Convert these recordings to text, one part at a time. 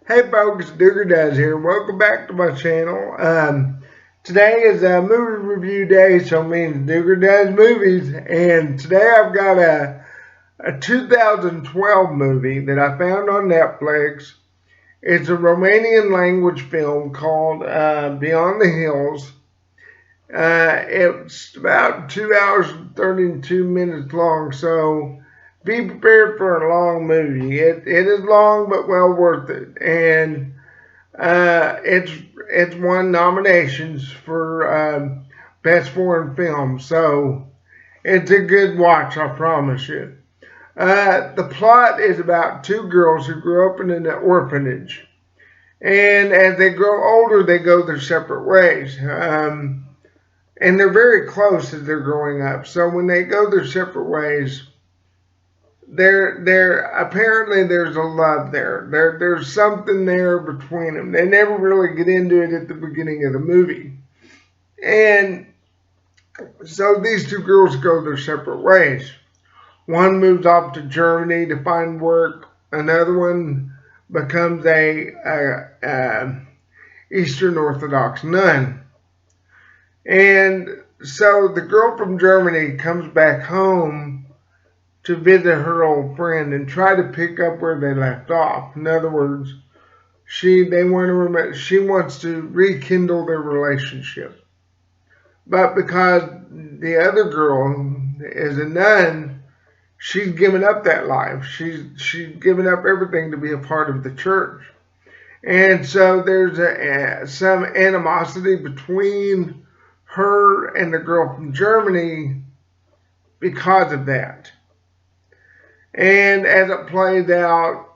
Hey folks, Dooger does here. Welcome back to my channel. Today is a movie review day, so it means Dooger does movies. And today I've got a 2012 movie that I found on Netflix. It's a Romanian language film called Beyond the Hills. It's about 2 hours and 32 minutes long, so be prepared for a long movie. It is long, but well worth it. And it's won nominations for best foreign film, so it's a good watch, I promise you. The plot is about two girls who grew up in an orphanage, and as they grow older, they go their separate ways. And they're very close as they're growing up. So when they go their separate ways, there apparently there's a love there. There's something there between them. They never really get into it at the beginning of the movie. And so these two girls go their separate ways. One moves off to Germany to find work. Another one becomes a Eastern Orthodox nun. And so the girl from Germany comes back home to visit her old friend and try to pick up where they left off. In other words, she wants to rekindle their relationship. But because the other girl is a nun, she's given up that life. She's given up everything to be a part of the church. And so there's some animosity between her and the girl from Germany because of that. And as it plays out,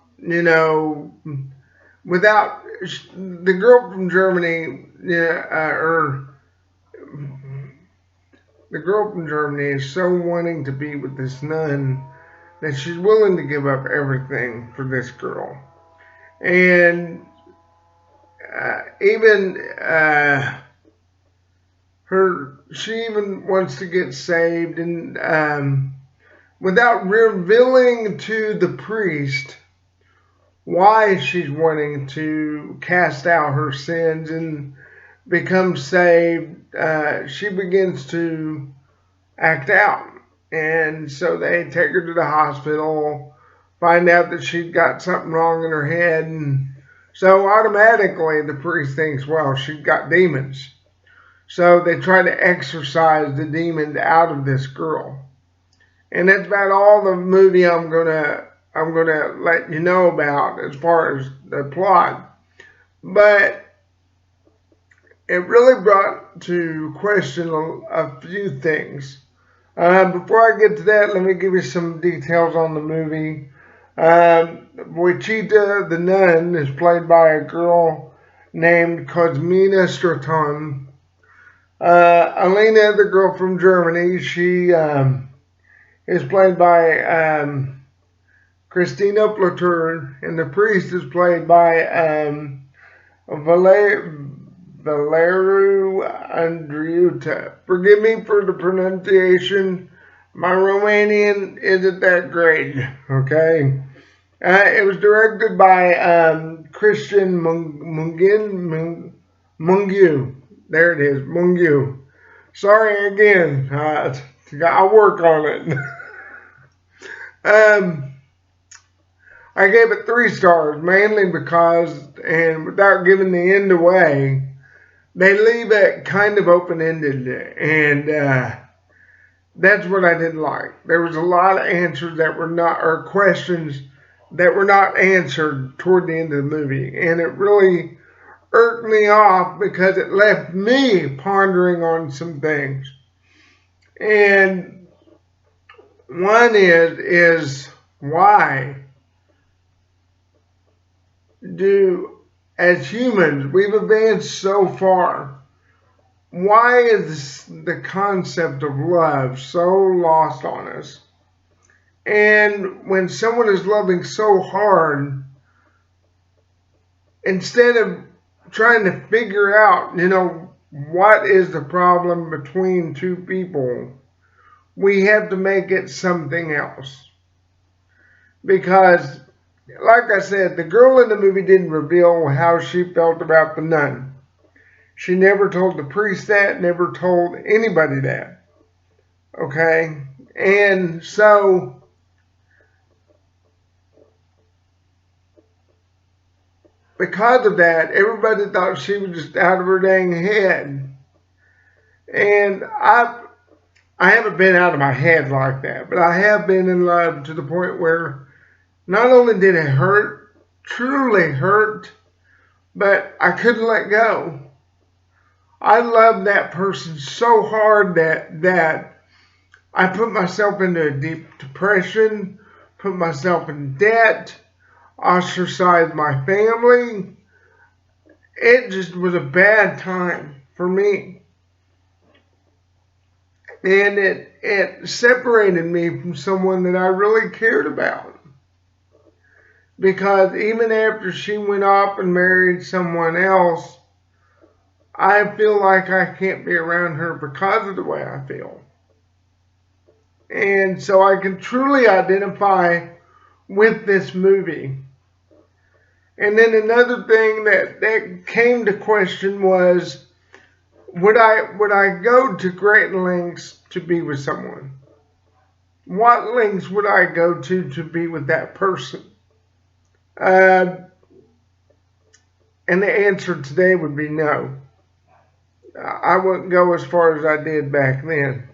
without the girl from Germany, the girl from Germany is so wanting to be with this nun that she's willing to give up everything for this girl. And she even wants to get saved, and without revealing to the priest why she's wanting to cast out her sins and become saved, she begins to act out. And so they take her to the hospital, find out that she's got something wrong in her head, and so automatically the priest thinks, well, she's got demons. So they try to exorcise the demons out of this girl. And that's about all the movie I'm gonna let you know about as far as the plot. But it really brought to question a few things. Before I get to that, let me give you some details on the movie. Wojcita, the nun, is played by a girl named Kozmina Straton. Alina, the girl from Germany, she is played by Christina Platur, and the priest is played by Valeru Andriuta. Forgive me for the pronunciation. My Romanian isn't that great, okay? It was directed by Christian Mungiu. There it is, Mungiu. Sorry again. I'll work on it. I gave it 3 stars, mainly because, and without giving the end away, they leave it kind of open-ended, and that's what I didn't like. There was a lot of answers that were not, or questions that were not answered toward the end of the movie, and it really irked me off because it left me pondering on some things. And one is why do, as humans, we've advanced so far, why is the concept of love so lost on us? And when someone is loving so hard, instead of trying to figure out, what is the problem between two people, we have to make it something else. Because like I said, the girl in the movie didn't reveal how she felt about the nun. She never told the priest that, never told anybody that. Okay? And so, because of that, everybody thought she was just out of her dang head. And I haven't been out of my head like that, but I have been in love to the point where not only did it hurt, truly hurt, but I couldn't let go. I loved that person so hard that I put myself into a deep depression, put myself in debt, ostracized my family. It just was a bad time for me. And it separated me from someone that I really cared about. Because even after she went off and married someone else, I feel like I can't be around her because of the way I feel. And so I can truly identify with this movie. And then another thing that came to question was, would I go to great lengths to be with someone? What lengths would I go to be with that person? And the answer today would be no. I wouldn't go as far as I did back then.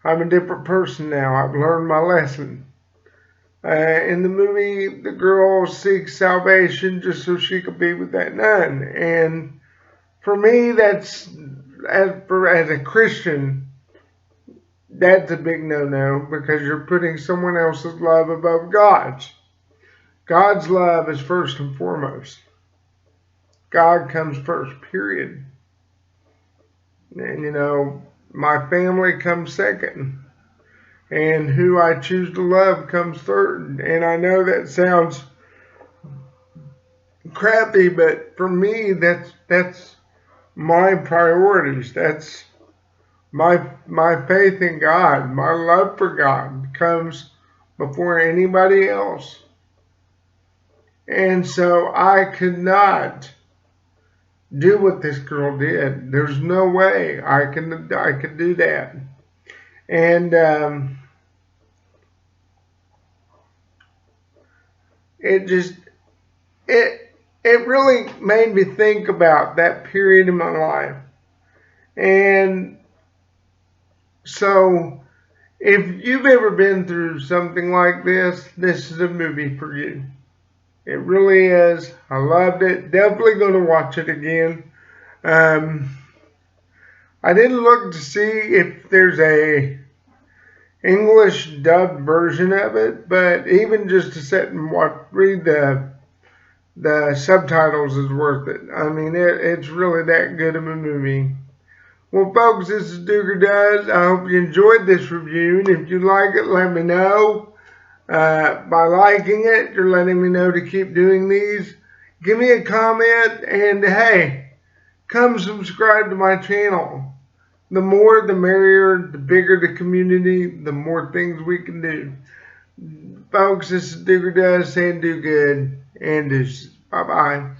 I'm a different person now. I've learned my lesson. In the movie, the girl seeks salvation just so she could be with that nun. And for me, that's, as a Christian, that's a big no-no because you're putting someone else's love above God's. God's love is first and foremost. God comes first, period. And, my family comes second. And who I choose to love comes third. And I know that sounds crappy, but for me, that's my priorities. That's my faith in God. My love for God comes before anybody else. And so I could not do what this girl did. There's no way I could do that. And it just it really made me think about that period in my life. And so if you've ever been through something like this is a movie for you. It really is. I loved it. Definitely going to watch it again. I didn't look to see if there's a English dubbed version of it, but even just to sit and read the subtitles is worth it. I mean, it's really that good of a movie. Well, folks, this is Dooger Does. I hope you enjoyed this review, and if you like it, let me know. By liking it, you're letting me know to keep doing these. Give me a comment, and hey, come subscribe to my channel. The more, the merrier. The bigger the community, the more things we can do. Folks, this is Dooger Does saying do good, and bye-bye.